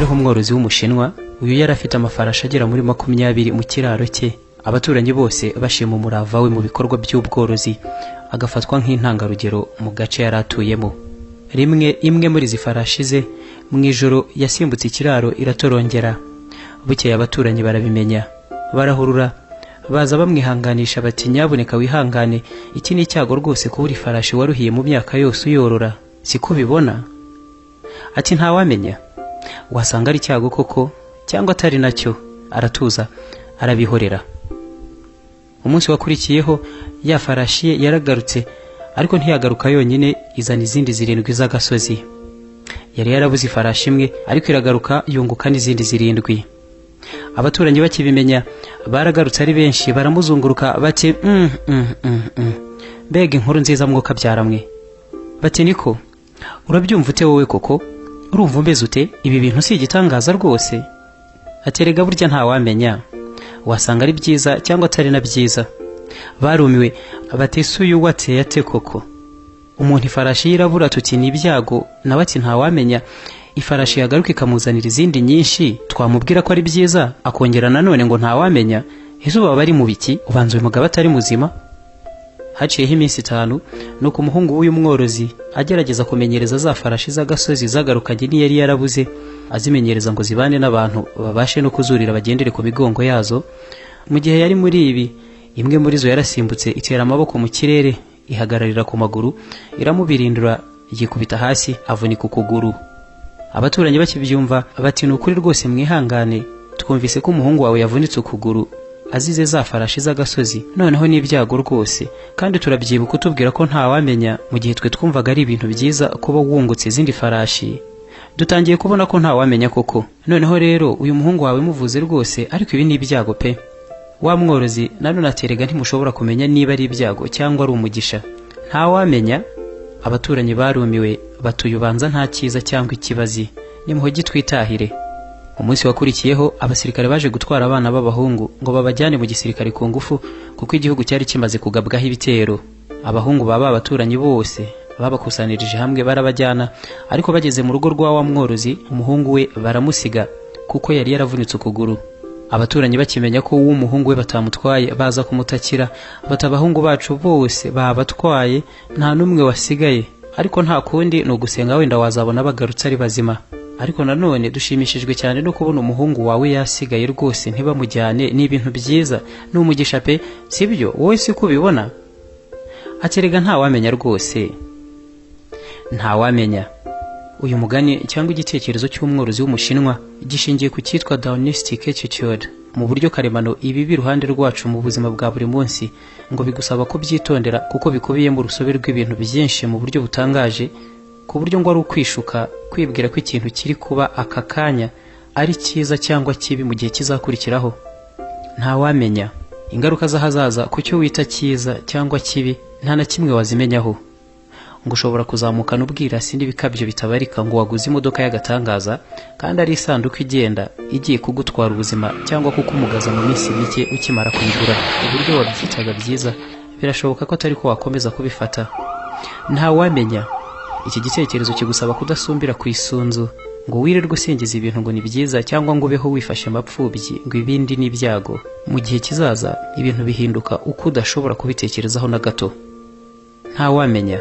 habayeho umworozi w'umushinwa. Uyu yari afite amafarashi agera muri 20 mu kiraro cye. Abaturanyi bose bashima umurava we mu bikorwa by'ubworozi, agafatwa nk'intangarugero mu gace yari atuyemo. Rimwe imwe muri izi farashi ze mu ijoro yasimbutse ikiraro iratorongera. Bukeye abaturanyi barabimenya, barahurura baza bamwihanganisha bati nyabuneka wihangane, iki ni icyago rwose kubura ifarashi waruhiye mu myaka yose uyorora, siko bibona? Ati ntawamenya, wasanga ari icyago koko cyangwa atari nacyo. Aratuza arabihorera. Umunsi wakurikiyeho ya farashi ye yaragarutse, ariko ntiyagaruka yonyine, izana izindi 7 z'agasozi. Yari yarabuze ifarashi imwe, ariko iragaruka yunguka n'izindi 7. Abaturanyi bakibimenya baragarutse ari benshi, baramuzunguruka bati mbega inkuru nziza mwuka byaramwe. Bati niko urabyumva ute wowe koko? Urumva umbeze ute? Ibi bintu si igitangaza rwose? Aterega burya ntawamenya, wasanga ari byiza cyangwa atari na byiza. Barumiwe bati suyu wateye ate koko? Umuntu ifarashi yirabura tuti ni ibyago, nawe ati ntawamenya. Ifarashi yagaruka ikamuzanira izindi nyinshi, twamubwira ko ari byiza akongera nanone ngo ntawamenya. Izuba bari mu biki? Ubanza uyu mugabo atari muzima? Haciyeho iminsi 5 nuko umuhungu w'uyu mworozi agerageza kumenyereza za farashi z'agasozi zagarukanye n'iyari yarabuze, azimenyereza ngo zibane n'abantu babashe no kuzurira bagendere ku migongo yazo. Mu gihe yari muri ibi, imwe muri zo yarasimbutse itera amaboko mu kirere, ihagararira ku maguru, iramubirindura, yikubita hasi avunika ukuguru. Abaturanyi bakibyumva bati nukuri rwose mwihangane, twumvise ko umuhungu wawe yavunitse ukuguru azize za farashi z'agasozi, noneho n'ibyago rwose, kandi turabyibuka utubwira ko ntawamenya, mu gihe twe twumvaga ari ibintu byiza kuba wungutse izindi farashi. Dutangiye kubona ko ntawamenya koko. Noneho rero uyu muhungu wawe muvuze rwose, ariko ibi ni ibyago pe. Wa mworozi nanone aterega ntimushobora kumenya niba ari ibyago cyangwa ari umugisha. Ntawamenya. Abaturanyi barumiwe batuyubanza nta cyiza cyangwa ikibazi, nimuhogi twitahire. Umunsi wakurikiyeho abasirikare baje gutwara abana b'abahungu ngo babajyane mu gisirikare ku ngufu, kuko igihugu cyari kimaze kugabwaho ibitero. Abahungu baba abaturanyi bose babakusanirije hamwe barabajyana, ariko bageze mu rugo rwa wa mworozi umuhungu we baramusiga kuko yari yaravunitse ukuguru. Abaturanyi bakimenya ko umuhungu we batamutwaye baza kumutakira, batabahungu bacu bose babatwaye, nta numwe wasigaye, ariko nta kundi no gusenga wenda wazabona bagarutse ari bazima. Ariko nanone dushimishijwe cyane no kubona umuhungu wawe yasigaye rwose ntibamujyane, ni ibintu byiza, n'umugisha pe, sibyo wowe siko ubibona? Aterega ntawamenya rwose. Ntawamenya. Uyu mugani cyangwa igitekerezo cy'umworozi w'umushinwa gishingiye ku cyitwa Downistic attitude. Mu buryo karemano ibi biruhande rwacu mu buzima bwa buri munsi ngo bigusaba ko byitondera, kuko bikubiyemo urusobe rw'ibintu byinshi mu buryo butangaje, ku buryo ngo ari ukwishuka kwibwira ko ikintu kiri kuba aka kanya ari cyiza cyangwa kibi mu gihe kizakurikiraho. Ntawamenya. Ingaruka z'ahazaza ku cyo wita cyiza cyangwa kibi nta na kimwe wazimenyaho. Ngo ushobora kuzamukana ubwirasi n'ibikabyo bitabarika ngo waguze imodoka y'agatangaza, kandi ari isanduku igenda igiye kugutwara ubuzima cyangwa kukumugaza mu minsi mike ukimara kuyigura. Uburyo wabyitaga byiza birashoboka ko atari ko wakomeza kubifata. Ntawamenya. Iki gitekerezo kigusaba kudasumbira ku isunzu ngo wirirwe usingiza ibintu ngo ni byiza, cyangwa ngo ubeho wifashe amapfubyi ngo ibindi ni ibyago. Mu gihe kizaza ibintu bihinduka uko udashobora kubitekerezaho na gato. Ntawamenya.